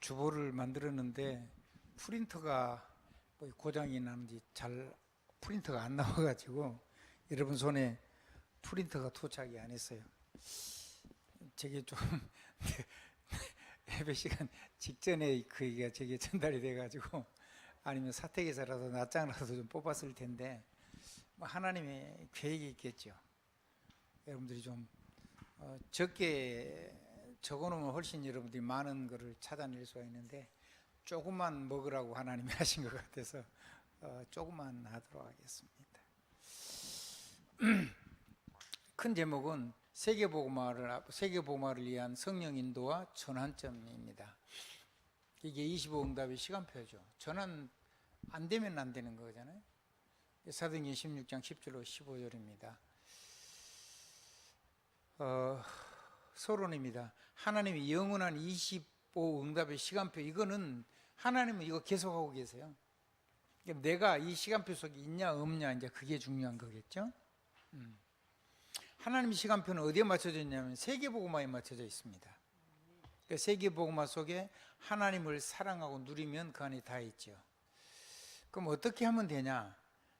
주보를 만들었는데 프린터가 뭐 고장이 나는지 잘 프린터가 안 나와가지고 여러분 손에 프린터가 도착이 안 했어요. 저게 좀 예배 시간 직전에 그 얘기가 저게 전달이 돼가지고 아니면 사택에서라도 낱장이라도 좀 뽑았을 텐데 뭐 하나님의 계획이 있겠죠. 여러분들이 좀 적게 적어놓으면 훨씬 여러분들이 많은 것을 찾아낼 수가 있는데 조금만 먹으라고 하나님이 하신 것 같아서 조금만 하도록 하겠습니다. 큰 제목은 세계복음화를 위한 성령 인도와 전환점입니다. 이게 25응답의 시간표죠. 전환 안 되면 안 되는 거잖아요. 사도행전 16장 10절로 15절입니다. 서론입니다. 하나님이 영원한 25응답의 시간표, 이거는 하나님은 이거 계속하고 계세요. 내가 이 시간표 속에 있냐 없냐, 이제 그게 중요한 거겠죠. 하나님의 시간표는 어디에 맞춰져 있냐면 세계복음화에 맞춰져 있습니다. 그러니까 세계복음화 속에 하나님을 사랑하고 누리면 그 안에 다 있죠. 그럼 어떻게 하면 되냐?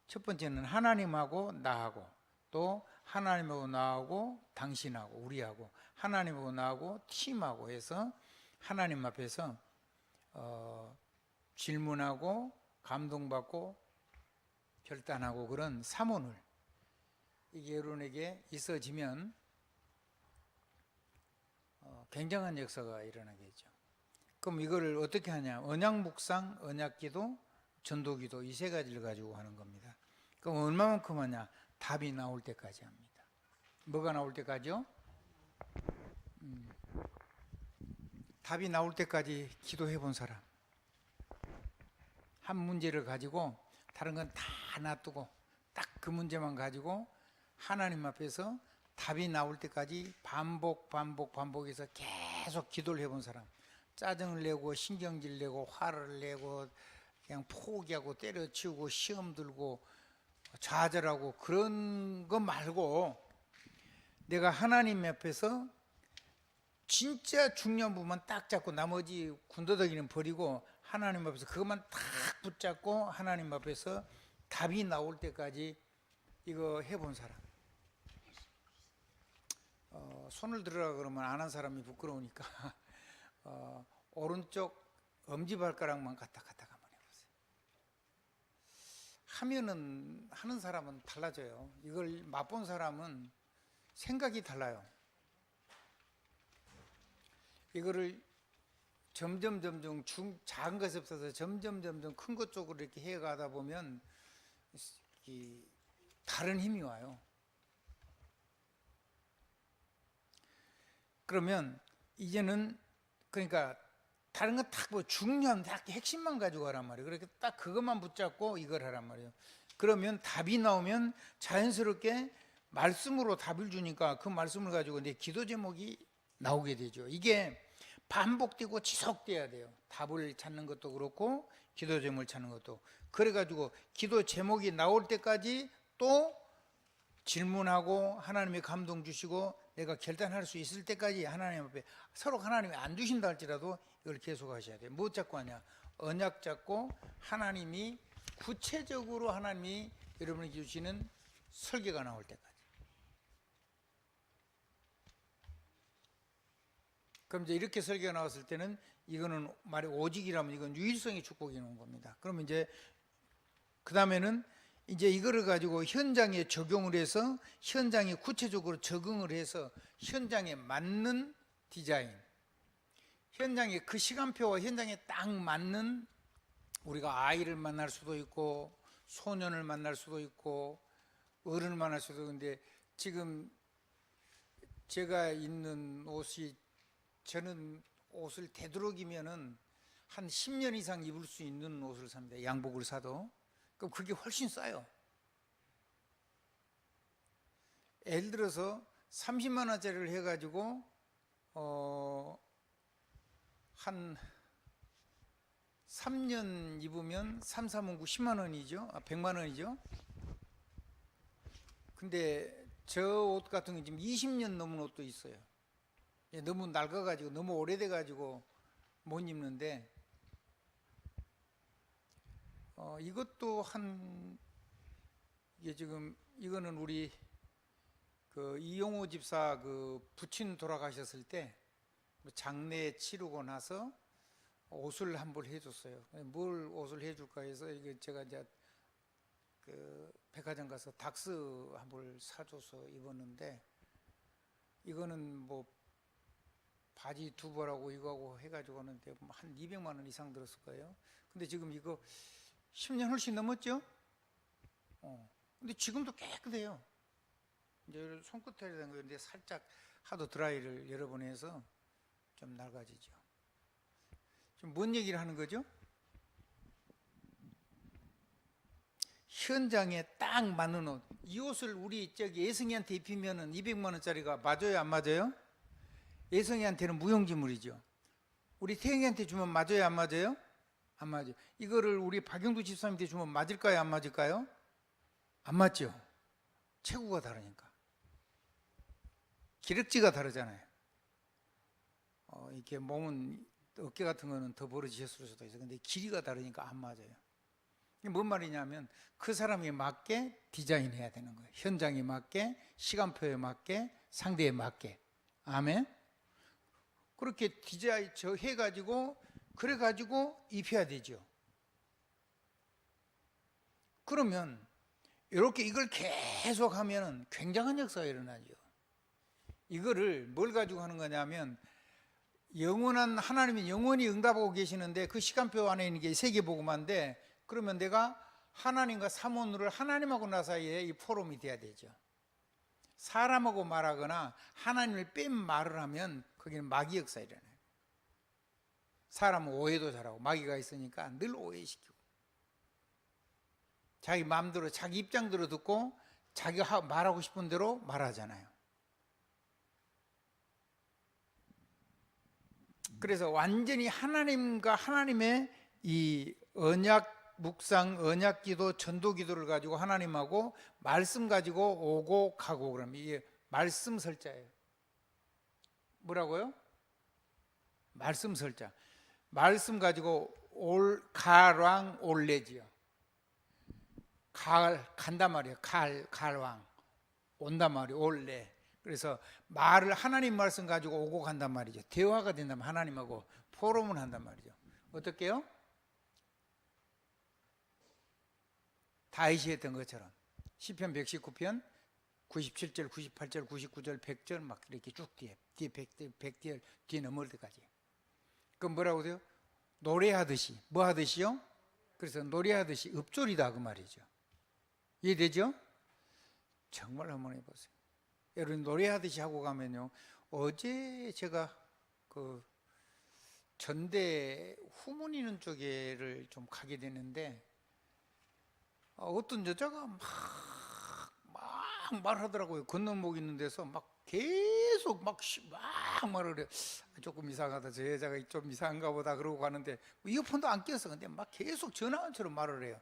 첫 번째는 하나님하고 나하고, 또 하나님하고 나하고 당신하고 우리하고, 하나님하고 나하고 팀하고 해서 하나님 앞에서 질문하고 감동받고 결단하고 그런 사모를, 이게 여러분에게 있어지면 굉장한 역사가 일어나겠죠. 그럼 이거를 어떻게 하냐? 언약 묵상, 언약 기도, 전도 기도, 이 세 가지를 가지고 하는 겁니다. 그럼 얼마만큼 하냐? 답이 나올 때까지 합니다. 뭐가 나올 때까지요? 답이 나올 때까지 기도해 본 사람, 한 문제를 가지고 다른 건 다 놔두고 딱 그 문제만 가지고 하나님 앞에서 답이 나올 때까지 반복해서 계속 기도를 해본 사람, 짜증을 내고 신경질 내고 화를 내고 그냥 포기하고 때려치우고 시험 들고 좌절하고 그런 거 말고 내가 하나님 앞에서 진짜 중요한 부분만 딱 잡고 나머지 군더더기는 버리고 하나님 앞에서 그것만 딱 붙잡고 하나님 앞에서 답이 나올 때까지 이거 해본 사람. 손을 들으라 그러면 안 한 사람이 부끄러우니까 오른쪽 엄지발가락만 갖다 한번 해보세요. 하면은 하는 사람은 달라져요. 이걸 맛본 사람은 생각이 달라요. 이거를 점점 작은 것에서 점점 큰 것 쪽으로 이렇게 해가다 보면 다른 힘이 와요. 그러면 이제는 그러니까 다른 건 딱 뭐 중요한 딱 핵심만 가지고 하란 말이에요. 그렇게 딱 그것만 붙잡고 이걸 하란 말이에요. 그러면 답이 나오면 자연스럽게 말씀으로 답을 주니까 그 말씀을 가지고 내 기도 제목이 나오게 되죠. 이게 반복되고 지속돼야 돼요. 답을 찾는 것도 그렇고 기도 제목을 찾는 것도. 그래가지고 기도 제목이 나올 때까지 또 질문하고 하나님이 감동 주시고 내가 결단할 수 있을 때까지 하나님 앞에, 서로 하나님이 안 주신다 할지라도 이걸 계속 하셔야 돼요. 뭐 잡고 하냐? 언약 잡고 하나님이 구체적으로 하나님이 여러분에게 주시는 설계가 나올 때까지. 그럼 이제 이렇게 설계가 나왔을 때는 이거는 말이 오직이라면 이건 유일성의 축복이 있는 겁니다. 그러면 이제 그 다음에는 이제 이거를 가지고 현장에 적용을 해서 현장에 구체적으로 적응을 해서 현장에 맞는 디자인, 현장에 그 시간표와 현장에 딱 맞는, 우리가 아이를 만날 수도 있고 소년을 만날 수도 있고 어른을 만날 수도 있는데, 지금 제가 입는 옷이, 저는 옷을 되도록이면은 한 10년 이상 입을 수 있는 옷을 삽니다. 양복을 사도. 그럼 그게 훨씬 싸요. 예를 들어서 30만 원짜리를 해가지고 한 3년 입으면 3, 3, 9, 10만 원이죠. 100만 원이죠. 근데 저 옷 같은 건 지금 20년 넘은 옷도 있어요. 너무 낡아가지고 너무 오래돼가지고 못 입는데 이것도 이게 지금 이거는 우리 그 이용호 집사 그 부친 돌아가셨을 때 장례 치르고 나서 옷을 한 벌 해줬어요. 뭘 옷을 해줄까 해서 이게 제가 이제 그 백화점 가서 닥스 한 벌 사줘서 입었는데, 이거는 뭐 바지 두 벌하고 이거하고 해가지고 하는데 한 200만 원 이상 들었을 거예요. 근데 지금 이거 10년 훨씬 넘었죠? 근데 지금도 깨끗해요. 이제 손끝에 된 건데 살짝 하도 드라이를 여러 번 해서 좀 낡아지죠. 지금 뭔 얘기를 하는 거죠? 현장에 딱 맞는 옷. 이 옷을 우리 저기 예승이한테 입히면은 200만 원짜리가 맞아요, 안 맞아요? 예승이한테는 무용지물이죠. 우리 태영이한테 주면 맞아요, 안 맞아요? 안 맞아요. 이거를 우리 박영두 집사님한테 주면 맞을까요, 안 맞을까요? 안 맞죠. 체구가 다르니까. 기력지가 다르잖아요. 이렇게 몸은 어깨 같은 거는 더 벌어지셨을 수도 있어요. 근데 길이가 다르니까 안 맞아요. 이게 뭔 말이냐면 그 사람에 맞게 디자인해야 되는 거예요. 현장에 맞게, 시간표에 맞게, 상대에 맞게. 아멘. 그렇게 디자인 해가지고 그래가지고 입혀야 되죠. 그러면 이렇게 이걸 계속 하면 굉장한 역사가 일어나죠. 이거를 뭘 가지고 하는 거냐면, 영원한 하나님이 영원히 응답하고 계시는데 그 시간표 안에 있는 게 세계복음화인데, 그러면 내가 하나님과 삼원을 하나님하고 나 사이에 이 포럼이 돼야 되죠. 사람하고 말하거나 하나님을 뺀 말을 하면 거기는 마귀 역사 일어나요. 사람은 오해도 잘하고 마귀가 있으니까 늘 오해시키고, 자기 마음대로 자기 입장대로 듣고 자기가 말하고 싶은 대로 말하잖아요. 그래서 완전히 하나님과 하나님의 이 언약 묵상, 언약 기도, 전도 기도를 가지고 하나님하고 말씀 가지고 오고 가고, 그러면 이게 말씀 설자예요. 뭐라고요? 말씀 설자. 말씀 가지고 가랑 올레지요. 간단 말이에요. 갈왕. 온단 말이에요. 올레. 그래서 말을 하나님 말씀 가지고 오고 간단 말이죠. 대화가 된다면 하나님하고 포럼을 한단 말이죠. 어떻게요? 다윗이 했던 것처럼 시편 119편 97절, 98절, 99절, 100절 막 이렇게 쭉 뒤에 100절 뒤에 넘을 때까지. 그럼 뭐라고 돼요? 노래하듯이. 뭐 하듯이요? 그래서 노래하듯이 읍조리다 그 말이죠. 이해되죠? 정말 한번 해보세요. 여러분 노래하듯이 하고 가면요, 어제 제가 그 전대 후문이는 쪽에를 좀 가게 되는데, 어떤 여자가 막 말하더라고요. 건너목 있는 데서 막 계속 막 말을 해요. 조금 이상하다, 저 여자가 좀 이상한가 보다 그러고 가는데 이어폰도 안 꼈어. 근데 막 계속 전화원처럼 말을 해요.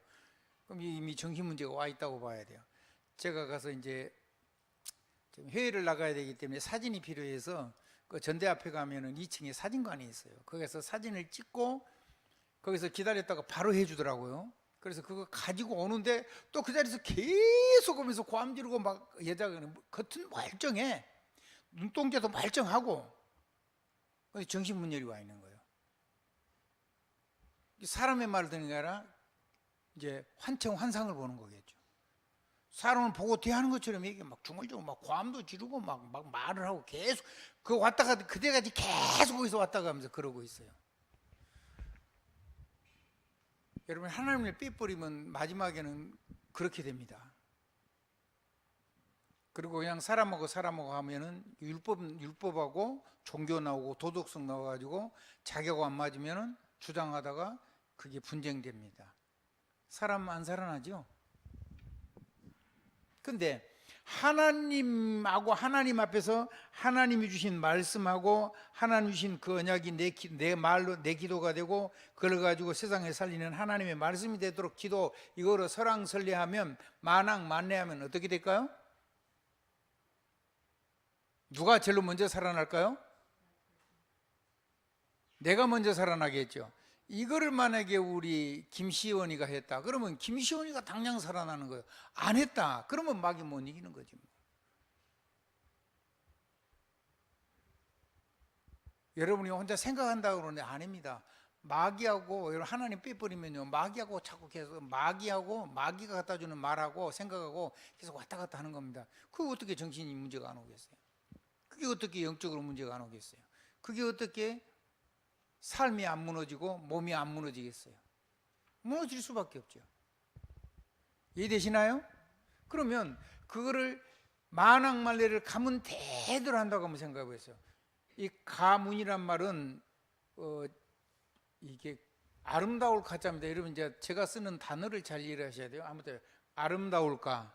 그럼 이미 정신문제가 와 있다고 봐야 돼요. 제가 가서 이제 회의를 나가야 되기 때문에 사진이 필요해서 그 전대 앞에 가면은 2층에 사진관이 있어요. 거기서 사진을 찍고 거기서 기다렸다가 바로 해주더라고요. 그래서 그거 가지고 오는데 또 그 자리에서 계속 오면서 고함 지르고 막, 여자가 겉은 멀쩡해, 눈동자도 멀쩡하고, 근데 정신분열이 와 있는 거예요. 사람의 말을 듣는 게 아니라 이제 환청환상을 보는 거겠죠. 사람을 보고 대하는 것처럼 이게 막 중얼중얼 막 고함도 지르고 막 말을 하고 계속 그 왔다가 그때까지 계속 거기서 왔다가 하면서 그러고 있어요. 여러분 하나님을 빼버리면 마지막에는 그렇게 됩니다. 그리고 그냥 사람하고 하면은 율법하고 종교 나오고 도덕성 나와가지고 자기하고 안 맞으면은 주장하다가 그게 분쟁됩니다. 사람 안 살아나죠? 근데 하나님하고 하나님 앞에서 하나님이 주신 말씀하고 하나님 주신 그 언약이 내 말로 내 기도가 되고, 그걸 가지고 세상에 살리는 하나님의 말씀이 되도록 기도, 이거로 설왕설래하면, 만왕만래하면 어떻게 될까요? 누가 제일 먼저 살아날까요? 내가 먼저 살아나겠죠. 이거를 만약에 우리 김시원이가 했다 그러면 김시원이가 당장 살아나는 거예요. 안 했다 그러면 마귀 못 이기는 거지. 여러분이 혼자 생각한다고 그러는데 아닙니다. 마귀하고 하나님 빼버리면요, 마귀하고 자꾸 계속 마귀가 갖다 주는 말하고 생각하고 계속 왔다 갔다 하는 겁니다. 그게 어떻게 정신이 문제가 안 오겠어요? 그게 어떻게 영적으로 문제가 안 오겠어요? 그게 어떻게 삶이 안 무너지고 몸이 안 무너지겠어요? 무너질 수밖에 없죠. 이해되시나요? 그러면 그거를 만왕만례를 가문 대대로 한다고 한번 생각해 보세요. 이 가문이란 말은 이게 아름다울 가짜입니다. 여러분 이제 제가 쓰는 단어를 잘 이해하셔야 돼요. 아무튼 아름다울까,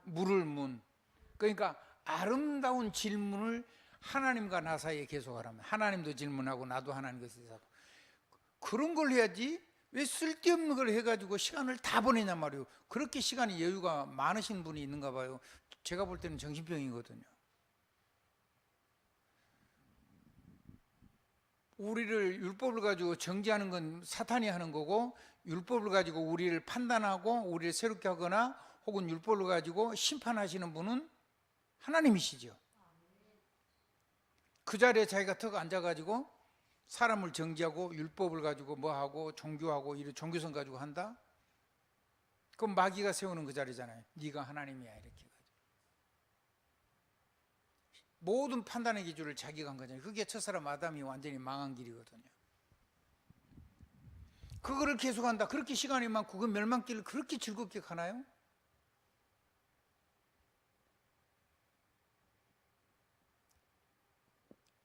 물을 문. 그러니까 아름다운 질문을 하나님과 나 사이에 계속하라면, 하나님도 질문하고 나도 하나님과 계속하고, 그런 걸 해야지. 왜 쓸데없는 걸 해가지고 시간을 다 보내냐 말이에요. 그렇게 시간이 여유가 많으신 분이 있는가 봐요. 제가 볼 때는 정신병이거든요. 우리를 율법을 가지고 정죄하는 건 사탄이 하는 거고, 율법을 가지고 우리를 판단하고 우리를 새롭게 하거나 혹은 율법을 가지고 심판하시는 분은 하나님이시죠. 그 자리에 자기가 턱 앉아가지고 사람을 정죄하고 율법을 가지고 뭐하고 종교하고 이런 종교성 가지고 한다? 그럼 마귀가 세우는 그 자리잖아요. 네가 하나님이야 이렇게 해가지고 모든 판단의 기준을 자기가 한 거잖아요. 그게 첫사람 아담이 완전히 망한 길이거든요. 그거를 계속한다. 그렇게 시간이 많고 그 멸망길을 그렇게 즐겁게 가나요?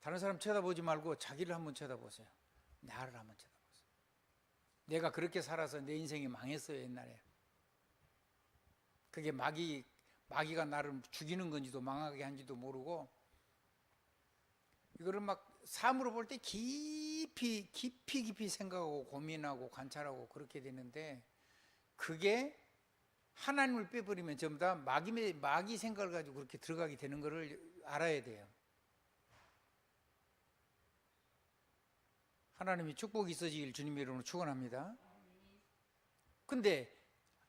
다른 사람 쳐다보지 말고 자기를 한번 쳐다보세요. 나를 한번 쳐다보세요. 내가 그렇게 살아서 내 인생이 망했어요 옛날에. 그게 마귀가 나를 죽이는 건지도 망하게 한지도 모르고, 이거를 막 삶으로 볼 때 깊이 생각하고 고민하고 관찰하고 그렇게 되는데, 그게 하나님을 빼버리면 전부 다 마귀 생각을 가지고 그렇게 들어가게 되는 것을 알아야 돼요. 하나님이 축복이 있어지길 주님의 이름으로 축원합니다. 근데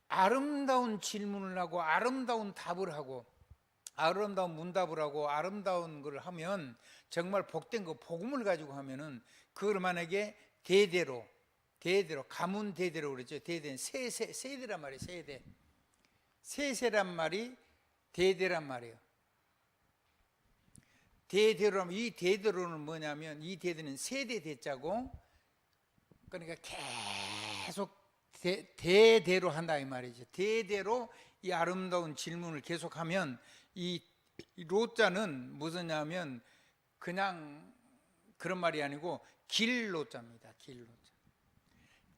아름다운 질문을 하고 아름다운 답을 하고 아름다운 문답을 하고 아름다운 걸 하면, 정말 복된 거 복음을 가지고 하면은, 그걸 만약에 대대로 가문 대대로 그랬죠. 대대는 세대란 말이에요. 세세란 말이 대대란 말이에요. 대대로라면, 이 대대로는 뭐냐면, 이 대대는 세대 대자고, 그러니까 계속 대대로 한다 이 말이죠. 대대로 이 아름다운 질문을 계속하면, 이 로자는 무엇이냐면 그냥 그런 말이 아니고 길로자입니다. 길로자.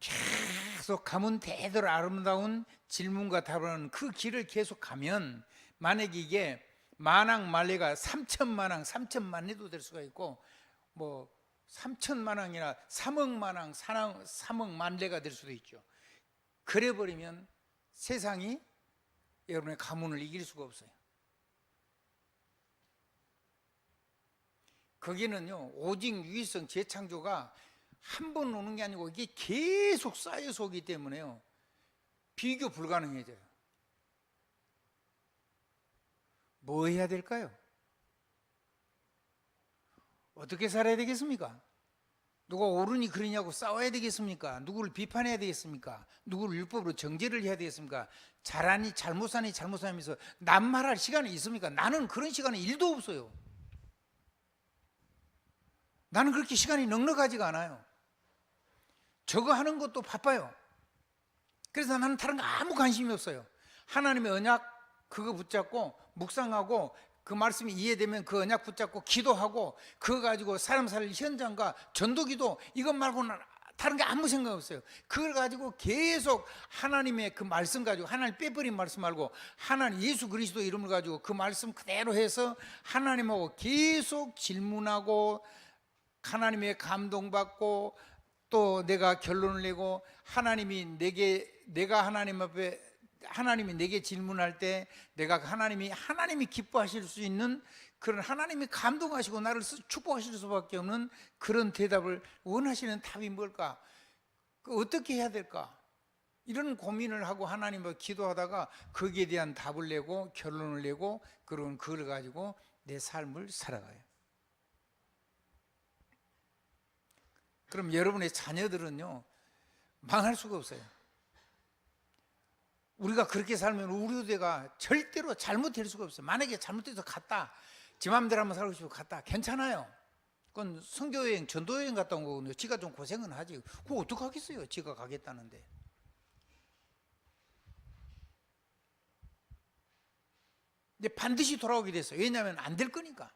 계속 가문 대대로 아름다운 질문과 답을 하는 그 길을 계속 가면, 만약에 이게 만왕만례가 3천만왕, 3천만례도 될 수가 있고, 뭐 3천만왕이나 3억만왕, 3억만례가 될 수도 있죠. 그래 버리면 세상이 여러분의 가문을 이길 수가 없어요. 거기는요, 오직 유일성 재창조가 한 번 오는 게 아니고 이게 계속 쌓여서 오기 때문에요, 비교 불가능해져요. 뭐 해야 될까요? 어떻게 살아야 되겠습니까? 누가 옳으니 그러냐고 싸워야 되겠습니까? 누구를 비판해야 되겠습니까? 누구를 율법으로 정죄를 해야 되겠습니까? 잘하니 잘못하면서 남 말할 시간이 있습니까? 나는 그런 시간이 1도 없어요. 나는 그렇게 시간이 넉넉하지가 않아요. 저거 하는 것도 바빠요. 그래서 나는 다른 거 아무 관심이 없어요. 하나님의 언약 그거 붙잡고 묵상하고, 그 말씀이 이해되면 그 언약 붙잡고 기도하고, 그거 가지고 사람 살릴 현장과 전도기도, 이것 말고는 다른 게 아무 생각 없어요. 그걸 가지고 계속 하나님의 그 말씀 가지고, 하나님 빼버린 말씀 말고 하나님 예수 그리스도 이름을 가지고 그 말씀 그대로 해서 하나님하고 계속 질문하고, 하나님의 감동받고, 또 내가 결론을 내고, 하나님이 내가 하나님 앞에 하나님이 내게 질문할 때 내가 하나님이 기뻐하실 수 있는 그런, 하나님이 감동하시고 나를 축복하실 수밖에 없는 그런 대답을 원하시는 답이 뭘까? 어떻게 해야 될까? 이런 고민을 하고 하나님을 기도하다가 거기에 대한 답을 내고 결론을 내고 그걸 가지고 내 삶을 살아가요. 그럼 여러분의 자녀들은요, 망할 수가 없어요. 우리가 그렇게 살면 우리 후대가 절대로 잘못될 수가 없어요. 만약에 잘못돼서 갔다, 지 맘대로 한번 살고 싶어 갔다, 괜찮아요. 그건 선교여행, 전도여행 갔다 온 거거든요. 지가 좀 고생은 하지. 그거 어떡하겠어요, 지가 가겠다는데. 근데 반드시 돌아오게 됐어요. 왜냐하면 안 될 거니까.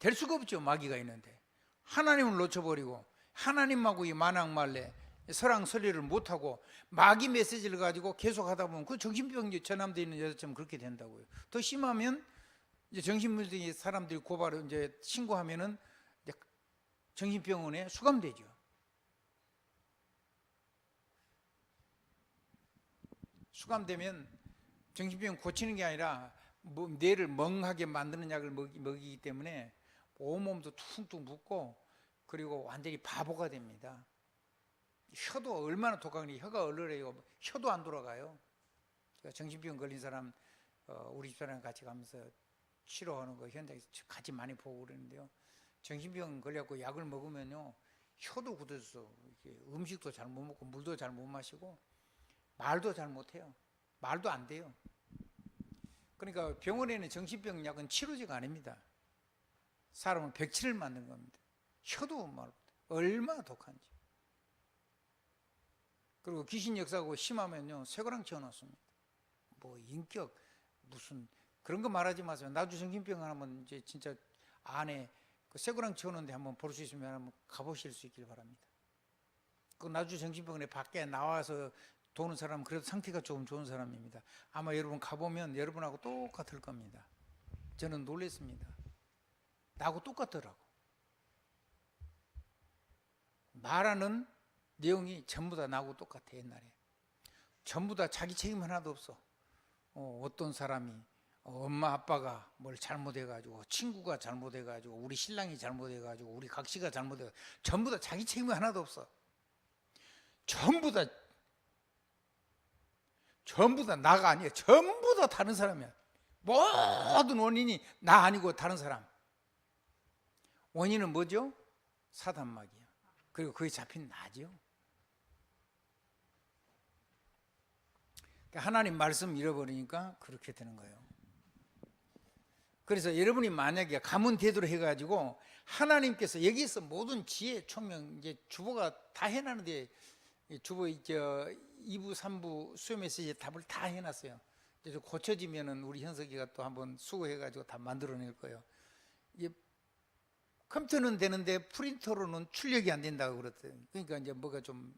될 수가 없죠, 마귀가 있는데. 하나님을 놓쳐버리고 하나님하고 이 만왕말래 설왕설래를 못하고 마귀 메시지를 가지고 계속 하다 보면 그 정신병 전염되어 있는 여자처럼 그렇게 된다고요. 더 심하면 이제 정신병 사람들이 고발을 이제 신고하면은 이제 정신병원에 수감되죠. 수감되면 정신병 고치는 게 아니라 뇌를 멍하게 만드는 약을 먹이기 때문에 온몸도 퉁퉁 붓고 그리고 완전히 바보가 됩니다. 혀도 얼마나 독한지, 혀가 얼얼해요. 혀도 안 돌아가요. 제가 정신병 걸린 사람 우리 집사람 같이 가면서 치료하는 거 현장에서 같이 많이 보고 그러는데요, 정신병 걸려갖고 약을 먹으면요 혀도 굳어서 음식도 잘 못 먹고 물도 잘 못 마시고 말도 잘 못해요. 말도 안 돼요. 그러니까 병원에는 정신병 약은 치료제가 아닙니다. 사람은 백치를 만든 겁니다. 혀도 말 얼마나 독한지. 그리고 귀신 역사하고 심하면요 쇠고랑 채워놨습니다. 뭐 인격 무슨 그런 거 말하지 마세요. 나주 정신병 하면 이제 진짜 안에 그 쇠고랑 채우는데 한번 볼 수 있으면 한번 가보실 수 있길 바랍니다. 그 나주 정신병원에 밖에 나와서 도는 사람은 그래도 상태가 조금 좋은 사람입니다. 아마 여러분 가보면 여러분하고 똑같을 겁니다. 저는 놀랐습니다. 나하고 똑같더라고. 말하는 내용이 전부 다 나하고 똑같아. 옛날에 전부 다 자기 책임 하나도 없어. 어떤 사람이 엄마 아빠가 뭘 잘못해가지고, 친구가 잘못해가지고, 우리 신랑이 잘못해가지고, 우리 각시가 잘못해가지고, 전부 다 자기 책임이 하나도 없어. 전부 다 나가 아니야. 전부 다 다른 사람이야. 모든 원인이 나 아니고 다른 사람. 원인은 뭐죠? 사단마귀야. 그리고 거기 잡힌 나죠. 하나님 말씀 잃어버리니까 그렇게 되는 거예요. 그래서 여러분이 만약에 가문 대도로 해가지고 하나님께서 여기서 모든 지혜, 총명, 이제 주보가 다 해놨는데, 주보 2부, 3부 수요 메시지 답을 다 해놨어요. 이제 고쳐지면은 우리 현석이가 또 한번 수고해가지고 다 만들어낼 거예요. 이게 컴퓨터는 되는데 프린터로는 출력이 안 된다고 그랬어요. 그러니까 이제 뭐가 좀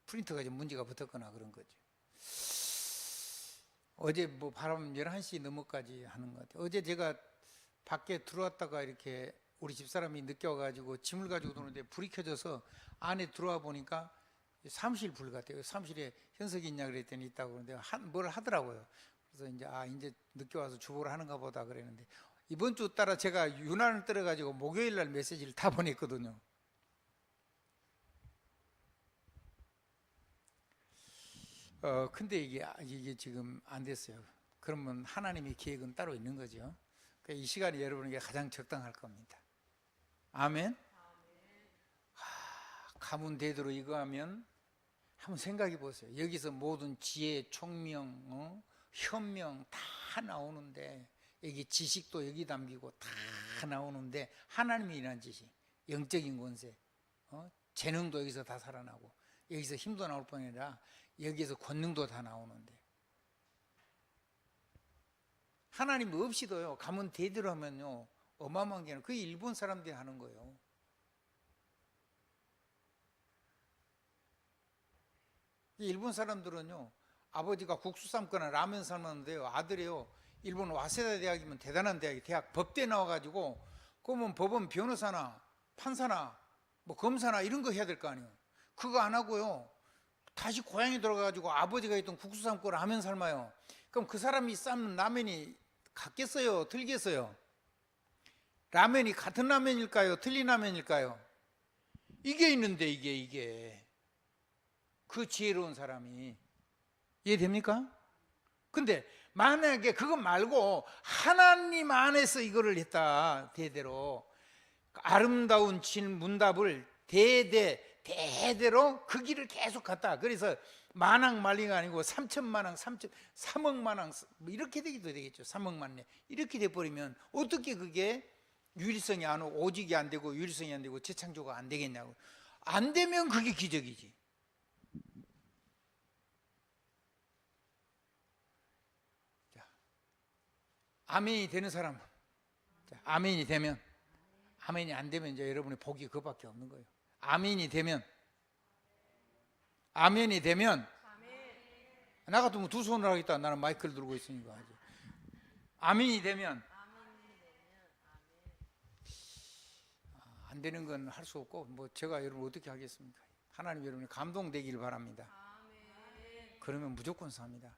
프린터가 좀 문제가 붙었거나 그런 거죠. 어제 뭐 바람 11시 넘어까지 하는 것 같아요. 어제 제가 밖에 들어왔다가 이렇게 우리 집사람이 늦게 와가지고 짐을 가지고 도는데 불이 켜져서 안에 들어와 보니까 사무실 불 같아요. 사무실에 현석이 있냐 그랬더니 있다고 그러는데 뭘 하더라고요. 그래서 이제 늦게 와서 주보를 하는가 보다 그랬는데, 이번 주 따라 제가 유난을 떨어가지고 목요일 날 메시지를 다 보냈거든요. 근데 이게 지금 안 됐어요. 그러면 하나님의 계획은 따로 있는 거죠. 그러니까 이 시간이 여러분에게 가장 적당할 겁니다. 아멘. 가문 대대로 이거 하면 한번 생각해 보세요. 여기서 모든 지혜, 총명, 현명 다 나오는데, 여기 지식도 여기 담기고 다 나오는데, 하나님이 일하는 지식, 영적인 권세, 재능도 여기서 다 살아나고, 여기서 힘도 나올 뿐 아니라 여기에서 권능도 다 나오는데, 하나님 없이도요 가문 대대로 하면요 어마어마한 게 아니라 그게 일본 사람들이 하는 거예요. 일본 사람들은요 아버지가 국수 삶거나 라면 삶았는데요, 아들이요 일본 와세다 대학이면 대단한 대학이 대학 법대 나와가지고 그러면 법원 변호사나 판사나 뭐 검사나 이런 거 해야 될 거 아니에요. 그거 안 하고요 다시 고향에 들어가가지고 아버지가 있던 국수 삶고 라면 삶아요. 그럼 그 사람이 삶는 라면이 같겠어요? 틀겠어요? 라면이 같은 라면일까요? 틀린 라면일까요? 이게 있는데 이게 그 지혜로운 사람이 이해됩니까? 근데 만약에 그거 말고 하나님 안에서 이거를 했다, 대대로 아름다운 문답을 대대로 그 길을 계속 갔다. 그래서 만왕만리가 아니고 3천만왕, 3억만왕 이렇게 되기도 되겠죠. 3억만내 이렇게 돼버리면 어떻게 그게 유일성이 안 오고 오직이 안 되고 유일성이 안 되고 재창조가 안 되겠냐고. 안 되면 그게 기적이지. 자, 아멘이 되는 사람. 자, 아멘이 되면, 아멘이 안 되면 이제 여러분의 복이 그밖에 없는 거예요. 아멘이 되면, 아멘이 되면, 나 같으면 두 손으로 하겠다. 나는 마이크를 들고 있으니까 하지. 아멘이 되면, 안 되는 건 할 수 없고, 뭐 제가 여러분 어떻게 하겠습니까? 하나님 여러분이 감동되길 바랍니다. 그러면 무조건 삽니다.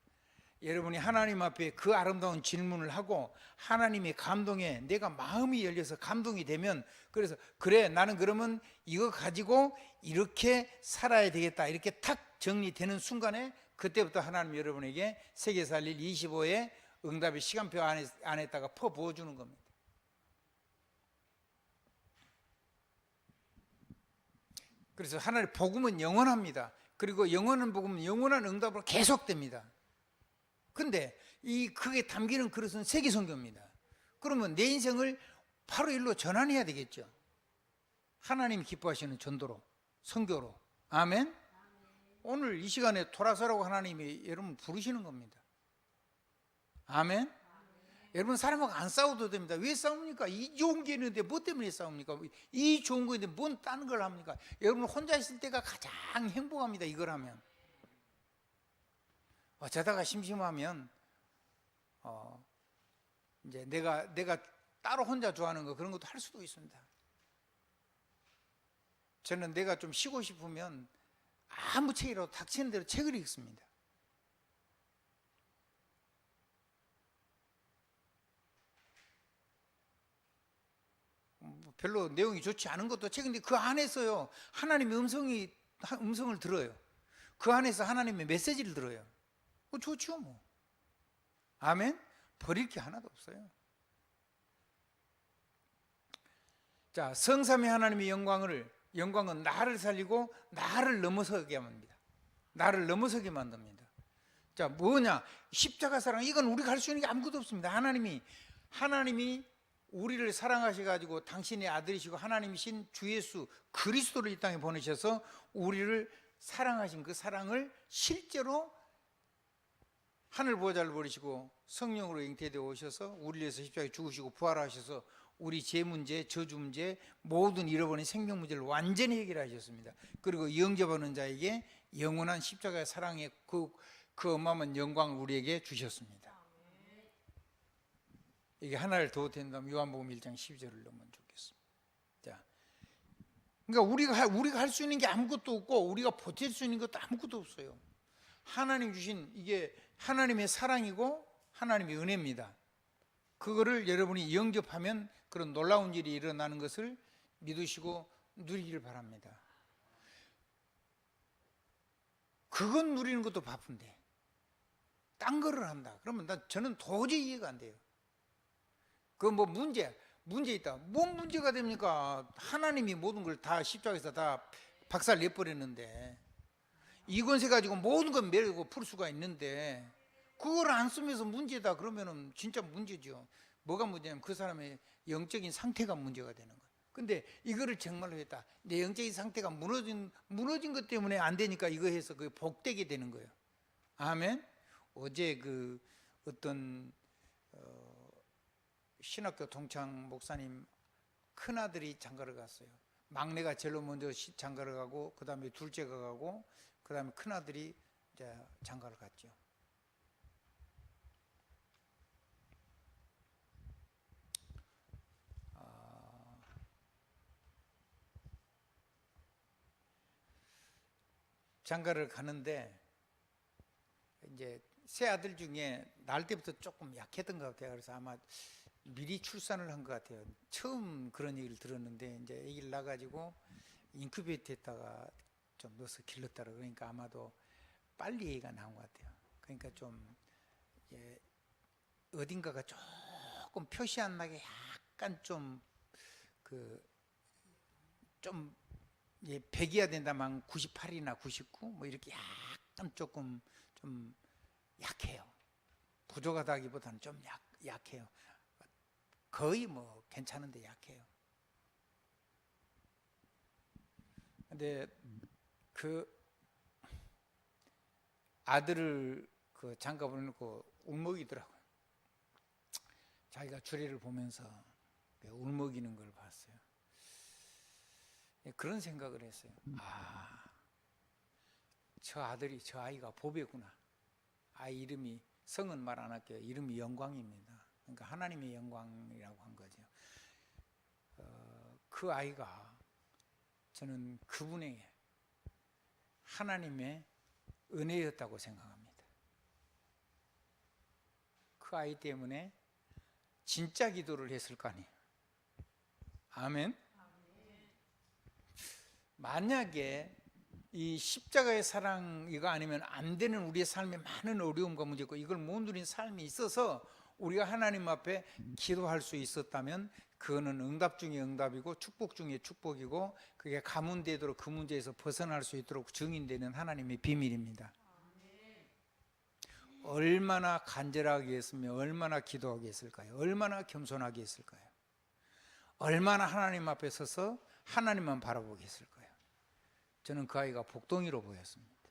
여러분이 하나님 앞에 그 아름다운 질문을 하고 하나님의 감동에 내가 마음이 열려서 감동이 되면, 그래서 그래 나는 그러면 이거 가지고 이렇게 살아야 되겠다 이렇게 탁 정리되는 순간에 그때부터 하나님 여러분에게 세계 살릴 25의 응답의 시간표 안에다가 퍼 부어주는 겁니다. 그래서 하나님의 복음은 영원합니다. 그리고 영원한 복음은 영원한 응답으로 계속됩니다. 근데 그게 담기는 그릇은 세계선교입니다. 그러면 내 인생을 바로 일로 전환해야 되겠죠. 하나님이 기뻐하시는 전도로, 선교로. 아멘. 오늘 이 시간에 돌아서라고 하나님이 여러분 부르시는 겁니다. 아멘. 여러분 사람하고 안 싸워도 됩니다. 왜 싸웁니까? 이 좋은 게 있는데 뭐 때문에 싸웁니까? 이 좋은 거 있는데 뭔 딴 걸 합니까? 여러분 혼자 있을 때가 가장 행복합니다. 이걸 하면. 어쩌다가 심심하면 이제 내가 따로 혼자 좋아하는 거 그런 것도 할 수도 있습니다. 저는 내가 좀 쉬고 싶으면 아무 책이라도 닥치는 대로 책을 읽습니다. 별로 내용이 좋지 않은 것도 책인데 그 안에서요 하나님의 음성을 들어요. 그 안에서 하나님의 메시지를 들어요. 좋죠 뭐. 아멘. 버릴 게 하나도 없어요. 자, 성삼위 하나님의 영광은 나를 살리고 나를 넘어서게 합니다. 나를 넘어서게 만듭니다. 자, 뭐냐? 십자가 사랑. 이건 우리가 할 수 있는 게 아무것도 없습니다. 하나님이 우리를 사랑하셔가지고 당신의 아들이시고 하나님이신 주 예수 그리스도를 이 땅에 보내셔서 우리를 사랑하신 그 사랑을 실제로 하늘 보좌를 버리시고 성령으로 잉태되어 오셔서 우리를 위해서 십자가에 죽으시고 부활하셔서 우리 죄 문제, 저주 문제, 모든 잃어버린 생명 문제를 완전히 해결하셨습니다. 그리고 영접하는 자에게 영원한 십자가의 사랑의 그 어마어마한 영광을 우리에게 주셨습니다. 이게 하나를 더 된다면 요한복음 1장 12절을 넣으면 좋겠습니다. 자, 그러니까 우리가 할 수 있는 게 아무것도 없고 우리가 버틸 수 있는 것도 아무것도 없어요. 하나님 주신 이게 하나님의 사랑이고 하나님의 은혜입니다. 그거를 여러분이 영접하면 그런 놀라운 일이 일어나는 것을 믿으시고 누리기를 바랍니다. 그건 누리는 것도 바쁜데 딴 거를 한다. 그러면 저는 도저히 이해가 안 돼요. 그 뭐 문제 있다. 뭔 문제가 됩니까? 하나님이 모든 걸 다 십자가에서 다 박살 내버렸는데 이 권세 가지고 모든 걸 메고 풀 수가 있는데 그걸 안 쓰면서 문제다 그러면은 진짜 문제죠. 뭐가 문제냐면 그 사람의 영적인 상태가 문제가 되는 거예요. 근데 이거를 정말로 했다. 내 영적인 상태가 무너진 것 때문에 안 되니까 이거 해서 그게 복되게 되는 거예요. 아멘. 어제 그 어떤 신학교 동창 목사님 큰아들이 장가를 갔어요. 막내가 제일 먼저 장가를 가고 그 다음에 둘째가 가고 그 다음에 큰아들이 이제 장가를 갔죠. 장가를 가는데 이제 세 아들 중에 낳을 때부터 조금 약했던 것 같아요. 그래서 아마 미리 출산을 한 것 같아요. 처음 그런 얘기를 들었는데 이제 아기를 낳아가지고 인큐베이터 했다가 좀 넣어서 길렀다고, 그러니까 아마도 빨리 아기가 나온 것 같아요. 그러니까 좀 어딘가가 조금 표시 안 나게 약간 좀 좀 100이어야 된다면 98이나 99 뭐 이렇게 약간 조금 좀 약해요. 부족하다기보다는 좀 약해요. 거의 뭐 괜찮은데 약해요. 근데 그 아들을 그 장가 보내놓고 울먹이더라고요. 자기가 주례를 보면서 울먹이는 걸 봤어요. 그런 생각을 했어요. 저 아이가 보배구나. 아이 이름이, 성은 말 안 할게요. 이름이 영광입니다. 그러니까 하나님의 영광이라고 한 거죠. 그 아이가, 저는 그분의 하나님의 은혜였다고 생각합니다. 그 아이 때문에 진짜 기도를 했을 거 아니에요. 아멘. 만약에 이 십자가의 사랑 이거 아니면 안 되는 우리의 삶에 많은 어려움과 문제 있고 이걸 못 누린 삶이 있어서 우리가 하나님 앞에 기도할 수 있었다면 그거는 응답 중에 응답이고 축복 중에 축복이고, 그게 가문되도록 그 문제에서 벗어날 수 있도록 증인되는 하나님의 비밀입니다. 얼마나 간절하게 했으며 얼마나 기도하게 했을까요? 얼마나 겸손하게 했을까요? 얼마나 하나님 앞에 서서 하나님만 바라보게 했을까요? 저는 그 아이가 복덩이로 보였습니다.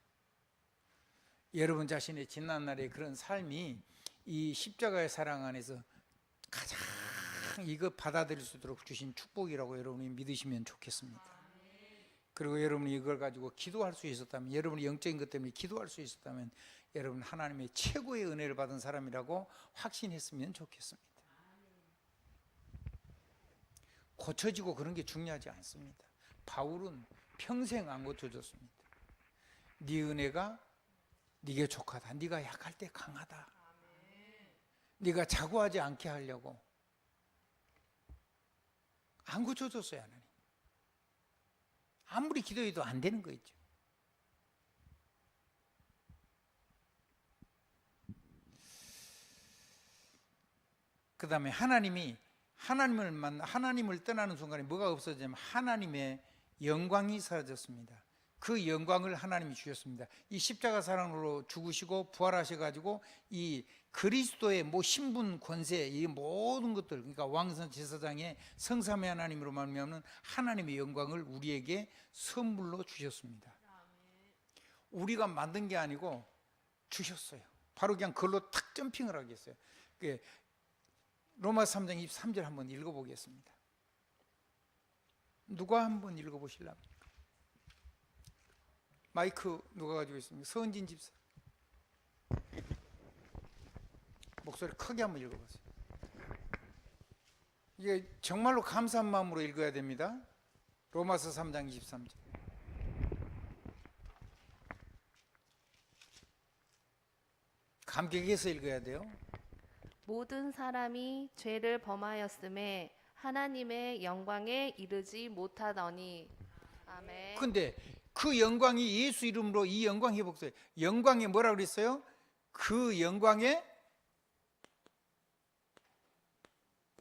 여러분 자신의 지난날의 그런 삶이 이 십자가의 사랑 안에서 가장 이거 받아들일 수 있도록 주신 축복이라고 여러분이 믿으시면 좋겠습니다. 그리고 여러분이 이걸 가지고 기도할 수 있었다면, 여러분이 영적인 것 때문에 기도할 수 있었다면 여러분 하나님의 최고의 은혜를 받은 사람이라고 확신했으면 좋겠습니다. 고쳐지고 그런 게 중요하지 않습니다. 바울은 평생 안 고쳐졌습니다. 네 은혜가 네게 족하다. 네가 약할 때 강하다. 네가 자고하지 않게 하려고 안 고쳐줬어요. 하나님. 아무리 기도해도 안 되는 거 있죠. 그 다음에 하나님을 떠나는 순간에 뭐가 없어지냐면 하나님의 영광이 사라졌습니다. 그 영광을 하나님이 주셨습니다. 이 십자가 사랑으로 죽으시고 부활하셔가지고 이 그리스도의 신분, 권세, 이 모든 것들, 그러니까 왕성 제사장의 성삼위 하나님으로 말미암는 하나님의 영광을 우리에게 선물로 주셨습니다. 우리가 만든 게 아니고 주셨어요. 바로 그냥 그걸로 탁 점핑을 하겠어요. 로마서 3장 23절 한번 읽어보겠습니다. 누가 한번 읽어보실랍니까? 마이크 누가 가지고 있습니까? 서은진 집사. 목소리 크게 한번 읽어보세요. 이게 정말로 감사한 마음으로 읽어야 됩니다. 로마서 3장 23절. 감격해서 읽어야 돼요. 모든 사람이 죄를 범하였음에 하나님의 영광에 이르지 못하더니. 아멘. 근데 그 영광이 예수 이름으로 이 영광 회복돼요. 영광에 뭐라 그랬어요? 그 영광에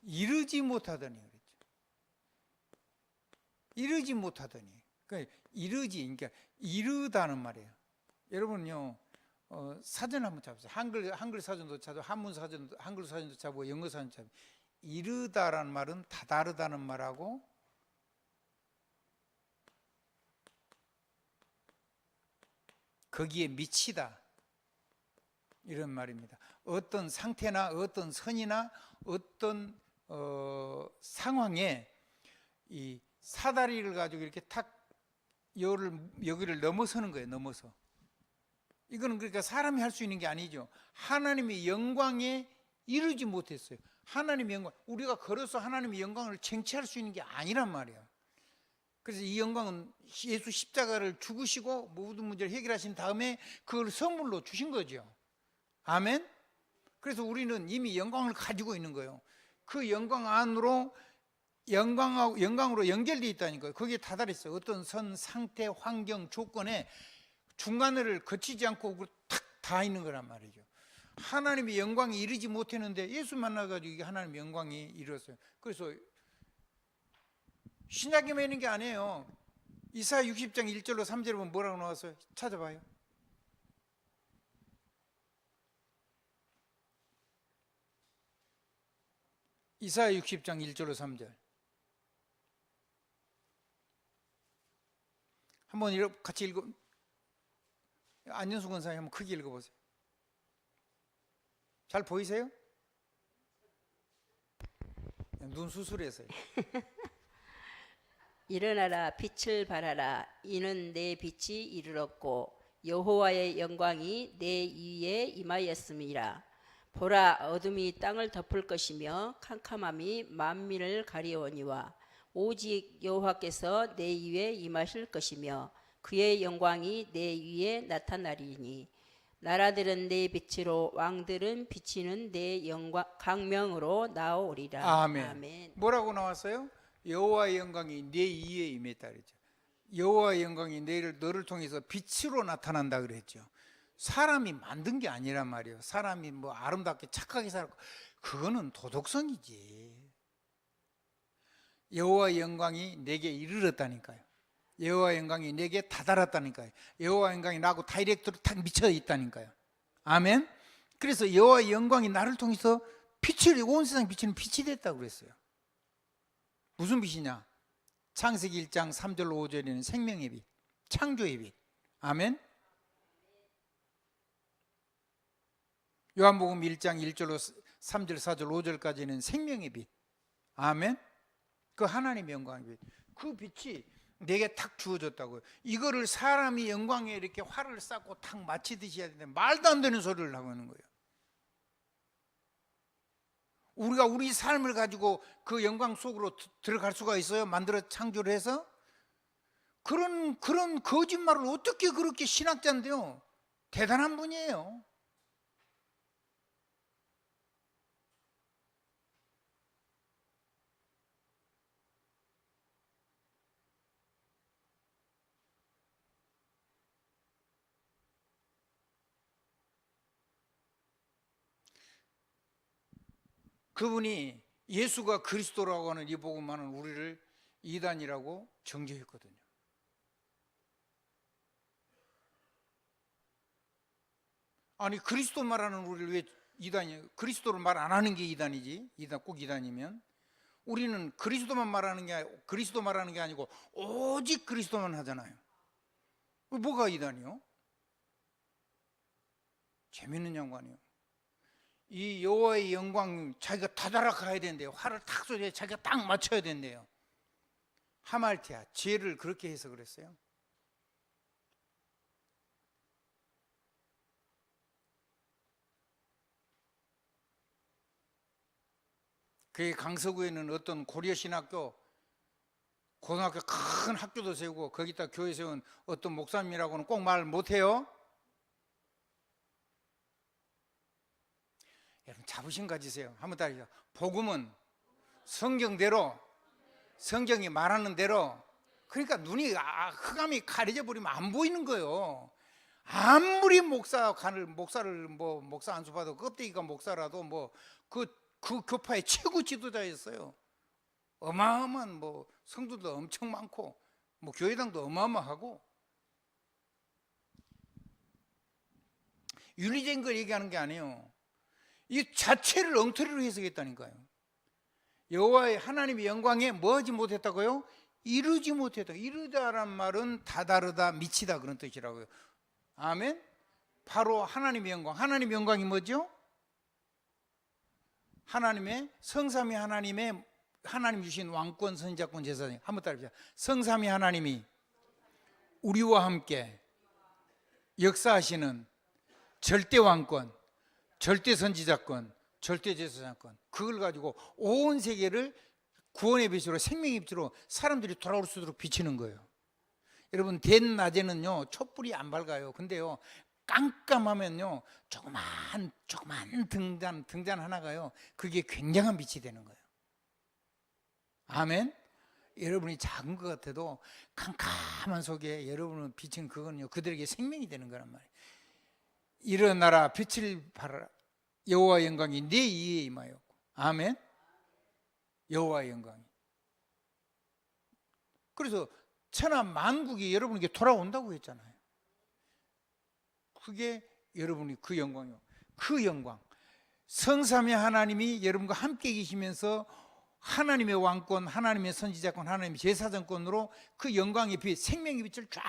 이르지 못하더니 그랬죠. 이르지 못하더니. 그러니까 그러니까 이르다는 말이에요. 여러분요, 사전 한번 잡으세요. 한글 사전도 찾고 한문 사전도, 한글 사전도 찾고 영어 사전도 찾고. 이르다라는 말은 다다르다는 말하고 거기에 미치다 이런 말입니다. 어떤 상태나 어떤 선이나 어떤 상황에 이 사다리를 가지고 이렇게 탁 여기를 넘어서는 거예요. 넘어서. 이거는 그러니까 사람이 할 수 있는 게 아니죠. 하나님의 영광에 이르지 못했어요. 하나님의 영광, 우리가 걸어서 하나님의 영광을 쟁취할 수 있는 게 아니란 말이에요. 그래서 이 영광은 예수 십자가를 죽으시고 모든 문제를 해결하신 다음에 그걸 선물로 주신 거죠. 아멘. 그래서 우리는 이미 영광을 가지고 있는 거예요. 그 영광 안으로 영광으로 연결되어 있다니까요. 거기에 다다랐어요. 어떤 선, 상태, 환경, 조건에 중간을 거치지 않고 탁 다 있는 거란 말이죠. 하나님의 영광이 이르지 못했는데 예수 만나가지고 하나님의 영광이 이르렀어요. 그래서 신약에만 있는 게 아니에요. 이사야 60장 1절로 3절에 보면 뭐라고 나왔어요? 찾아봐요. 이사야 60장 1절로 3절. 한번 같이 읽어. 안윤수 권사님 한번 크게 읽어보세요. 잘 보이세요? 눈 수술해서요. 일어나라 빛을 발하라 이는 내 빛이 이르렀고 여호와의 영광이 내 위에 임하였음이라. 보라 어둠이 땅을 덮을 것이며 캄캄함이 만민을 가리오니와 오직 여호와께서 내 위에 임하실 것이며 그의 영광이 내 위에 나타나리니 나라들은 내 빛으로 왕들은 비치는 내 영광 강명으로 나오리라. 아멘. 아멘. 뭐라고 나왔어요? 여호와의 영광이 내 위에 임했다 그랬죠. 여호와의 영광이 너를 통해서 빛으로 나타난다 그랬죠. 사람이 만든 게 아니란 말이에요. 사람이 뭐 아름답게 착하게 살고 그거는 도덕성이지. 여호와의 영광이 내게 이르렀다니까요. 여호와의 영광이 내게 다다랐다니까요. 여호와의 영광이 나하고 다이렉트로 탁 미쳐 있다니까요. 아멘. 그래서 여호와의 영광이 나를 통해서 빛을 온 세상 비치는 빛이 됐다고 그랬어요. 무슨 빛이냐? 창세기 1장 3절로 5절에는 생명의 빛, 창조의 빛. 아멘. 요한복음 1장 1절로 3절, 4절, 5절까지는 생명의 빛. 아멘. 그 하나님의 영광의 빛. 그 빛이 내게 탁 주어졌다고요. 이거를 사람이 영광에 이렇게 활을 쌓고 탁 마치듯이 해야 되는데 말도 안 되는 소리를 하고 있는 거예요. 우리가 우리 삶을 가지고 그 영광 속으로 들어갈 수가 있어요? 만들어 창조를 해서? 그런 거짓말을 어떻게 그렇게 신학자인데요? 대단한 분이에요. 그분이 예수가 그리스도라고 하는 이 복음만은 우리를 이단이라고 정죄했거든요. 아니 그리스도 말하는 우리를 왜 이단이에요? 그리스도를 말 안 하는 게 이단이지. 이단 꼭 이단이면 우리는 그리스도만 말하는 게 그리스도 말하는 게 아니고 오직 그리스도만 하잖아요. 뭐가 이단이요? 재밌는 양반이요. 이 여호와의 영광 자기가 다다라 가야 된대요. 활을 탁 쏘려 자기가 딱 맞춰야 된대요. 하말티아 죄를 그렇게 해서 그랬어요. 그 강서구에는 어떤 고려신학교 고등학교 큰 학교도 세우고 거기다 교회 세운 어떤 목사님이라고는 꼭 말 못해요. 여러분 자부심 가지세요. 한번 따라해요. 복음은 성경대로 성경이 말하는 대로. 그러니까 눈이 흑암이 가려져 버리면 안 보이는 거예요. 아무리 목사를 뭐 목사 안수 받아도 껍데기가 목사라도 뭐 그 교파의 최고 지도자였어요. 어마어마한 뭐 성도도 엄청 많고 뭐 교회당도 어마어마하고 윤리적인 걸 얘기하는 게 아니에요. 이 자체를 엉터리로 해석했다니까요. 여호와의 하나님의 영광에 뭐 하지 못했다고요? 이루지 못했다. 이루다란 말은 다다르다 미치다 그런 뜻이라고요. 아멘. 바로 하나님의 영광. 하나님의 영광이 뭐죠? 하나님의 성삼위 하나님 주신 왕권 선지자권 제사장. 한번 따라해보자. 성삼위 하나님이 우리와 함께 역사하시는 절대 왕권, 절대 선지자권, 절대 제사장권, 그걸 가지고 온 세계를 구원의 빛으로 생명의 빛으로 사람들이 돌아올 수 있도록 비치는 거예요. 여러분 된 낮에는요 촛불이 안 밝아요. 근데요 깜깜하면요 조그만 등잔 하나가요 그게 굉장한 빛이 되는 거예요. 아멘. 여러분이 작은 것 같아도 캄캄한 속에 여러분을 비친 그건요 그들에게 생명이 되는 거란 말이에요. 일어나라 빛을 발하라 여호와의 영광이 네 위에 임하였고. 아멘. 여호와의 영광이. 그래서 천하 만국이 여러분에게 돌아온다고 했잖아요. 그게 여러분이 그 영광이요. 그 영광. 성삼위 하나님이 여러분과 함께 계시면서 하나님의 왕권, 하나님의 선지자권, 하나님의 제사장권으로 그 영광의 빛, 생명의 빛을 쫙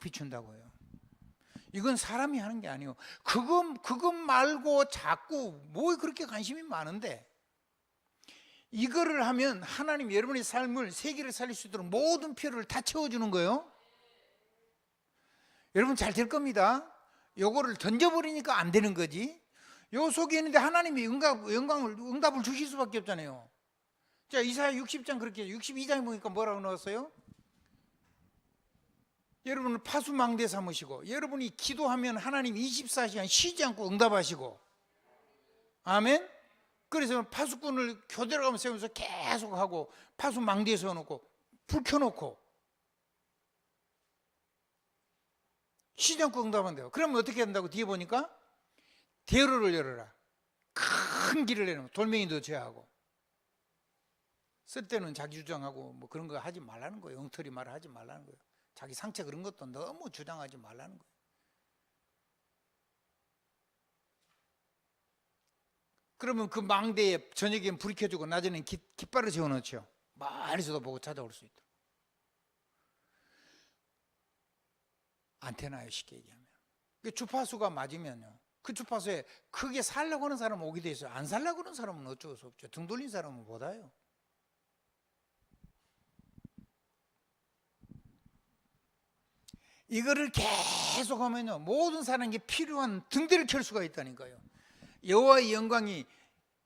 비춘다고요. 이건 사람이 하는 게 아니에요. 그것 말고 자꾸 뭐 그렇게 관심이 많은데 이거를 하면 하나님 여러분의 삶을 세계를 살릴 수 있도록 모든 필요를 다 채워주는 거예요. 여러분 잘 될 겁니다. 요거를 던져버리니까 안 되는 거지. 요 속에 있는데 하나님이 응답을 주실 수밖에 없잖아요. 자, 이사야 60장 그렇게 62장에 보니까 뭐라고 나왔어요? 여러분은 파수망대 삼으시고 여러분이 기도하면 하나님 24시간 쉬지 않고 응답하시고. 아멘. 그래서 파수꾼을 교대로 가면서 세우면서 계속 하고 파수망대에 세워놓고 불 켜놓고 쉬지 않고 응답한대요. 그러면 어떻게 한다고 뒤에 보니까 대로를 열어라. 큰 길을 내놓고 돌멩이도 제하고 쓸 때는 자기 주장하고 뭐 그런 거 하지 말라는 거예요. 엉터리 말을 하지 말라는 거예요. 자기 상처 그런 것도 너무 주장하지 말라는 거예요. 그러면 그 망대에 저녁엔 불이 켜주고 낮에는 깃발을 세워놓죠. 멀리서도 보고 찾아올 수 있도록. 안테나에 쉽게 얘기하면. 그 주파수가 맞으면요. 그 주파수에 크게 살려고 하는 사람은 오게 돼 있어요. 안 살려고 하는 사람은 어쩔 수 없죠. 등 돌린 사람은 못 와요. 이거를 계속 하면요. 모든 사람에게 필요한 등대를 켤 수가 있다니까요. 여호와의 영광이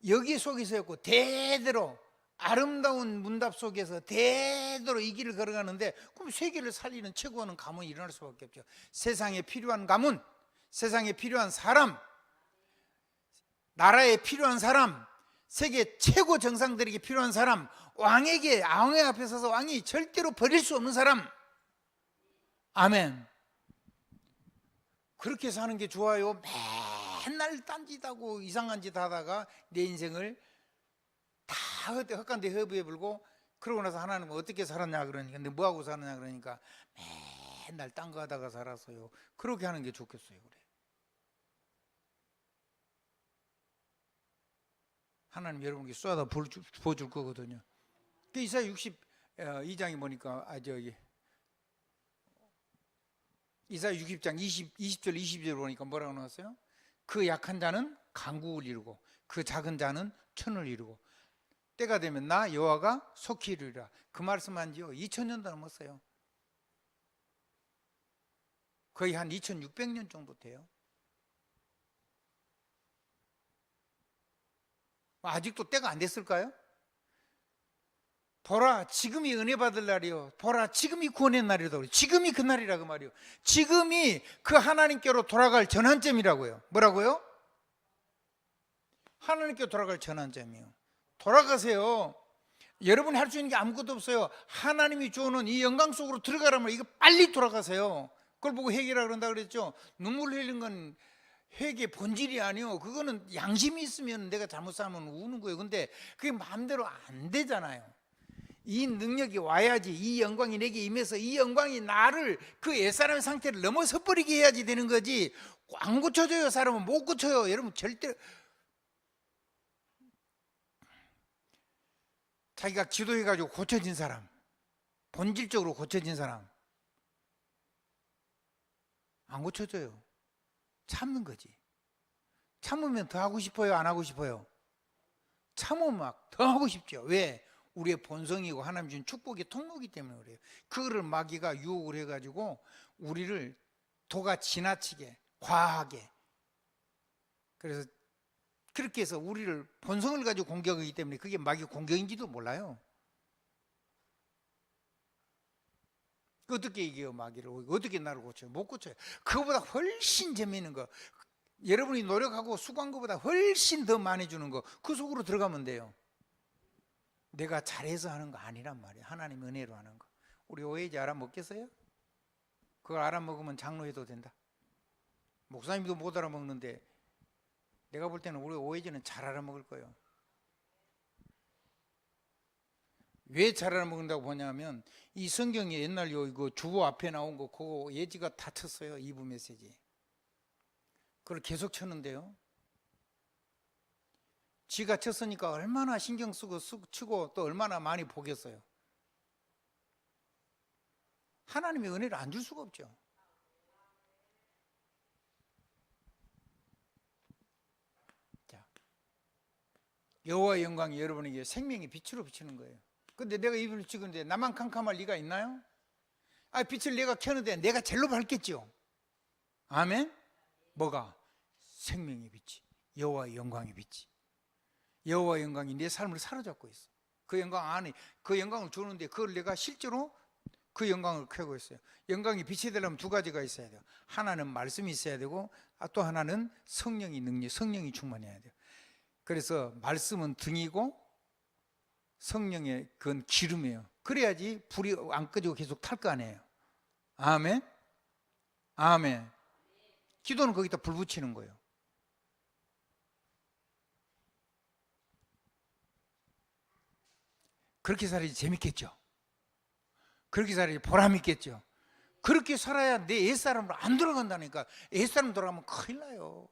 여기 속에서였고 대대로 아름다운 문답 속에서 대대로 이 길을 걸어가는데 그럼 세계를 살리는 최고하는 가문이 일어날 수밖에 없죠. 세상에 필요한 가문, 세상에 필요한 사람, 나라에 필요한 사람, 세계 최고 정상들에게 필요한 사람, 왕의 앞에 서서 왕이 절대로 버릴 수 없는 사람. 아멘. 그렇게 사는 게 좋아요. 맨날 딴짓하고 이상한 짓 하다가 내 인생을 다 헛간데 허브에 불고 그러고 나서 하나님은 어떻게 살았냐 그러니까 근데 뭐하고 사느냐 그러니까 맨날 딴 거 하다가 살았어요. 그렇게 하는 게 좋겠어요. 그래. 하나님 여러분께 쏟아 부어줄 거거든요. 이사야 62장에 보니까 이사야 60장 20절 22절 보니까 뭐라고 나왔어요? 그 약한 자는 강국을 이루고 그 작은 자는 천을 이루고 때가 되면 나 여호와가 속히 이루리라. 그 말씀한 지요 2000년도 넘었어요. 거의 한 2600년 정도 돼요. 아직도 때가 안 됐을까요? 보라 지금이 은혜 받을 날이요 보라 지금이 구원의 날이다. 지금이 그 날이라 그 말이요. 지금이 그 하나님께로 돌아갈 전환점이라고요. 뭐라고요? 하나님께로 돌아갈 전환점이요. 돌아가세요. 여러분이 할 수 있는 게 아무것도 없어요. 하나님이 주어놓은 이 영광 속으로 들어가라면 이거 빨리 돌아가세요. 그걸 보고 회개라 그런다 그랬죠. 눈물 흘리는 건 회개 본질이 아니요. 그거는 양심이 있으면 내가 잘못 살면 우는 거예요. 근데 그게 마음대로 안 되잖아요. 이 능력이 와야지. 이 영광이 내게 임해서 이 영광이 나를 그 옛사람의 상태를 넘어서 버리게 해야지 되는 거지. 안 고쳐져요. 사람은 못 고쳐요. 여러분 절대 자기가 기도해가지고 고쳐진 사람, 본질적으로 고쳐진 사람 안 고쳐져요. 참는 거지. 참으면 더 하고 싶어요? 안 하고 싶어요? 참으면 막 더 하고 싶죠. 왜? 우리의 본성이고 하나님 준 축복의 통로이기 때문에 그래요. 그거를 마귀가 유혹을 해가지고 우리를 도가 지나치게 과하게 그래서 그렇게 해서 우리를 본성을 가지고 공격하기 때문에 그게 마귀 공격인지도 몰라요. 어떻게 이겨요 마귀를? 어떻게 나를 고쳐요? 못 고쳐요. 그거보다 훨씬 재미있는 거, 여러분이 노력하고 수고한 것보다 훨씬 더 많이 주는 거, 그 속으로 들어가면 돼요. 내가 잘해서 하는 거 아니란 말이에요. 하나님 은혜로 하는 거. 우리 오해지 알아먹겠어요? 그걸 알아먹으면 장로해도 된다. 목사님도 못 알아먹는데 내가 볼 때는 우리 오해지는 잘 알아먹을 거예요. 왜 잘 알아먹는다고 보냐면 이 성경에 옛날 이거 주보 앞에 나온 거 그거 예지가 다 쳤어요. 2부 메시지. 그걸 계속 쳤는데요. 지가 쳤으니까 얼마나 신경 쓰고 치고 또 얼마나 많이 보겠어요. 하나님의 은혜를 안 줄 수가 없죠. 자, 여호와의 영광이 여러분에게 생명의 빛으로 비치는 거예요. 근데 내가 이불을 찍는데 나만 캄캄할 리가 있나요? 빛을 내가 켜는데 내가 제일로 밝겠죠. 아멘. 뭐가? 생명의 빛이, 여호와의 영광의 빛이. 여호와의 영광이 내 삶을 사로잡고 있어. 그 영광 안에, 그 영광을 주는데 그걸 내가 실제로 그 영광을 켜고 있어요. 영광이 빛이 되려면 두 가지가 있어야 돼요. 하나는 말씀이 있어야 되고 또 하나는 성령이 능력, 성령이 충만해야 돼요. 그래서 말씀은 등이고 성령의 그건 기름이에요. 그래야지 불이 안 꺼지고 계속 탈 거 아니에요. 아멘. 아멘. 기도는 거기다 불 붙이는 거예요. 그렇게 살아야지 재밌겠죠. 그렇게 살아야지 보람 있겠죠. 그렇게 살아야 내 옛사람으로 안 돌아간다니까. 옛사람 돌아가면 큰일 나요.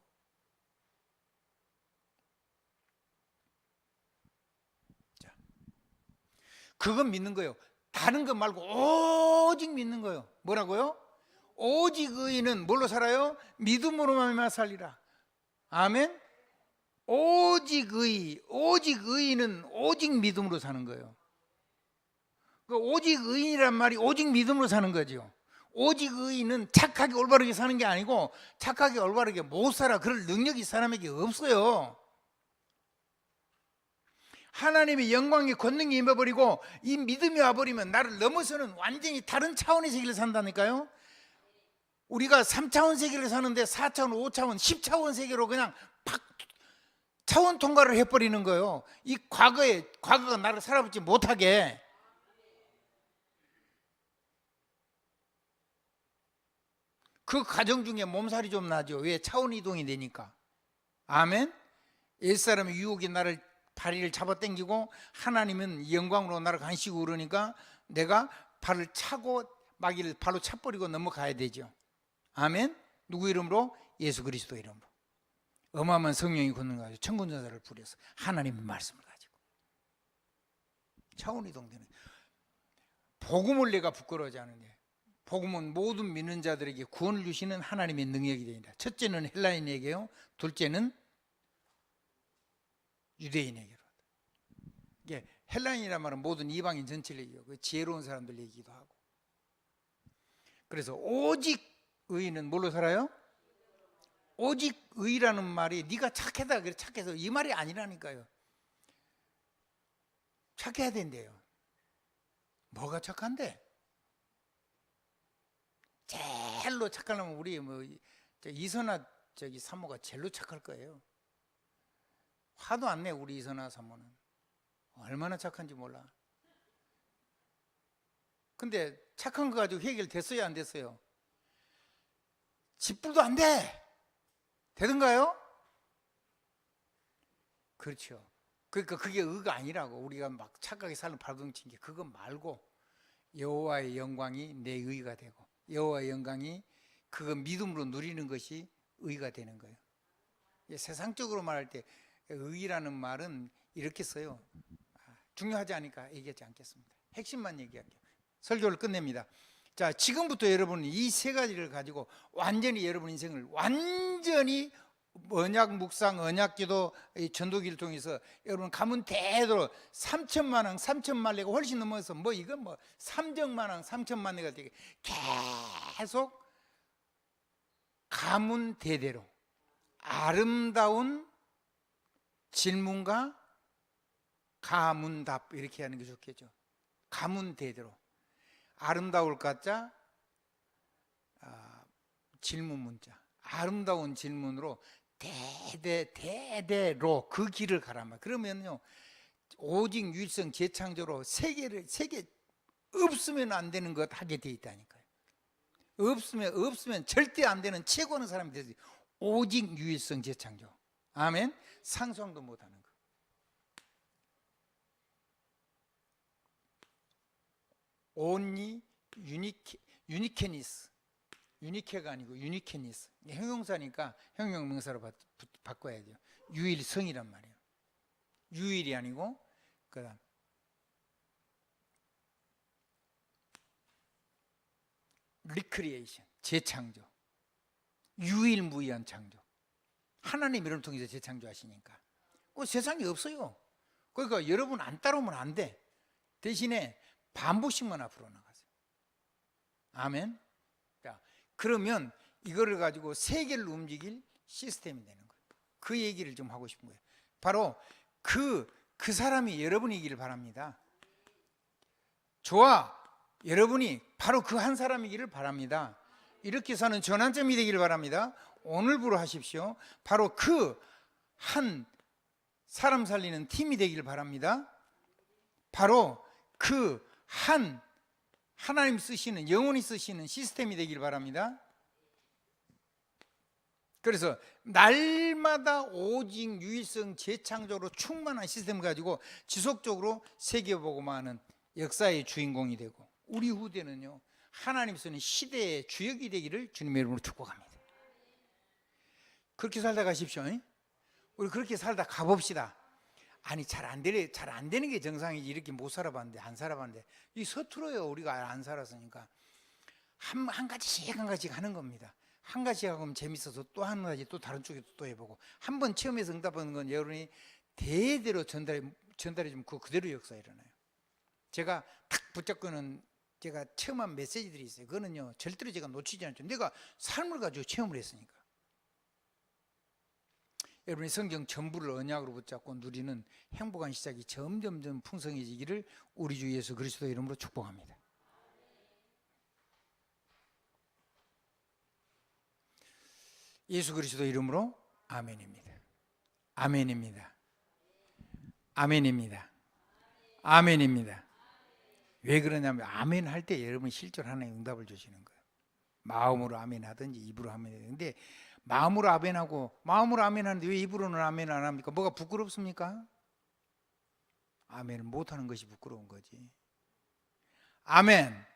자, 그건 믿는 거예요. 다른 것 말고 오직 믿는 거예요. 뭐라고요? 오직 의인은 뭘로 살아요? 믿음으로만 살리라. 아멘. 오직 의인은 오직 믿음으로 사는 거예요. 그 오직 의인이란 말이 오직 믿음으로 사는 거죠. 오직 의인은 착하게 올바르게 사는 게 아니고 착하게 올바르게 못 살아. 그럴 능력이 사람에게 없어요. 하나님의 영광의 권능이 임해버리고 이 믿음이 와버리면 나를 넘어서는 완전히 다른 차원의 세계를 산다니까요. 우리가 3차원 세계를 사는데 4차원, 5차원, 10차원 세계로 그냥 팍 차원 통과를 해버리는 거예요. 이 과거가 나를 살아보지 못하게. 그 과정 중에 몸살이 좀 나죠. 왜? 차원 이동이 되니까. 아멘. 옛사람의 유혹이 나를 다리를 잡아 당기고 하나님은 영광으로 나를 간시고 그러니까 내가 발을 차고 마귀를 발로 차버리고 넘어가야 되죠. 아멘. 누구 이름으로? 예수 그리스도 이름으로. 어마어마한 성령이 권능하죠. 천군천사를 부려서 하나님의 말씀을 가지고 차원 이동되는. 복음을 내가 부끄러워하지 않는데, 복음은 모든 믿는 자들에게 구원을 주시는 하나님의 능력이 됩니다. 첫째는 헬라인에게요, 둘째는 유대인에게로. 이게 헬라인이란 말은 모든 이방인 전체를 얘기하고 그 지혜로운 사람들 얘기도 하고. 그래서 오직 의인은 뭘로 살아요? 오직 의라는 말이 네가 착하다 그래, 착해서 이 말이 아니라니까요. 착해야 된대요. 뭐가 착한데? 제일로 착하려면 우리 이선아 사모가 제일로 착할 거예요. 화도 안 내. 우리 이선아 사모는 얼마나 착한지 몰라. 근데 착한 거 가지고 해결됐어요, 안 됐어요? 집불도 안 돼. 되던가요? 그렇죠. 그러니까 그게 의가 아니라고. 우리가 막 착하게 살는 발동친 게 그거 말고 여호와의 영광이 내 의가 되고 여호와의 영광이 그거 믿음으로 누리는 것이 의가 되는 거예요. 세상적으로 말할 때 의라는 말은 이렇게 써요. 중요하지 않으니까 얘기하지 않겠습니다. 핵심만 얘기할게요. 설교를 끝냅니다. 자, 지금부터 여러분은 이 세 가지를 가지고 완전히 여러분 인생을 완전히 언약 묵상, 언약 기도, 전도기를 통해서 여러분 가문 대대로 3천만 원, 3천만 내가 훨씬 넘어서 이건 3정만 원, 3천만 내가 되게 계속 가문 대대로 아름다운 질문과 가문답 이렇게 하는 게 좋겠죠. 가문 대대로 아름다울 가짜 질문 문자. 아름다운 질문으로 대대로 그 길을 가란 말이에요. 그러면요, 오직 유일성 재창조로 세계 없으면 안 되는 것 하게 돼 있다니까요. 없으면 절대 안 되는 최고의 사람이 되지. 오직 유일성 재창조. 아멘. 상상도 못하는 거. only uniqueness. 유니케가 아니고 유니케니스. 형용사니까 형용 명사로 바꿔야죠. 유일성이란 말이에요. 유일이 아니고 그다음 리크리에이션, 재창조. 유일무이한 창조. 하나님 이름을 통해서 재창조하시니까. 그 세상에 없어요. 그러니까 여러분 안 따라오면 안 돼. 대신에 반복씩만 앞으로 나가세요. 아멘. 자, 그러면 이거를 가지고 세계를 움직일 시스템이 되는 거예요. 그 얘기를 좀 하고 싶은 거예요. 바로 그 사람이 여러분이기를 바랍니다. 저와 여러분이 바로 그 한 사람이기를 바랍니다. 이렇게 사는 전환점이 되기를 바랍니다. 오늘부로 하십시오. 바로 그 한 사람 살리는 팀이 되기를 바랍니다. 바로 그 한 하나님 쓰시는, 영원히 쓰시는 시스템이 되기를 바랍니다. 그래서 날마다 오직 유일성 재창조로 충만한 시스템을 가지고 지속적으로 세계보고만 역사의 주인공이 되고, 우리 후대는요, 하나님 쓰는 시대의 주역이 되기를 주님의 이름으로 축복합니다. 그렇게 살다 가십시오. 우리 그렇게 살다 가봅시다. 아니 잘 안 되는 게 정상이지. 이렇게 못 살아봤는데, 안 살아봤는데, 이 서툴어요. 우리가 안 살았으니까. 한 가지씩 하는 겁니다. 한 가지 하면 재밌어서 또 한 가지, 또 다른 쪽에 또 해보고, 한 번 체험해서 응답하는 건 여러분이 대대로 전달해 주면 그대로 역사가 일어나요. 제가 탁 붙잡고는 제가 체험한 메시지들이 있어요. 그거는요, 절대로 제가 놓치지 않죠. 내가 삶을 가지고 체험을 했으니까. 여러분이 성경 전부를 언약으로 붙잡고 누리는 행복한 시작이 점점 풍성해지기를 우리 주 예수 그리스도 이름으로 축복합니다. 예수 그리스도 이름으로 아멘입니다. 아멘입니다. 아멘입니다. 아멘입니다. 왜 그러냐면 아멘 할 때 여러분 실제로 하나님 응답을 주시는 거예요. 마음으로 아멘 하든지 입으로 아멘 하든지. 마음으로 아멘하고, 마음으로 아멘 하는데 왜 입으로는 아멘 안 합니까? 뭐가 부끄럽습니까? 아멘을 못하는 것이 부끄러운 거지. 아멘.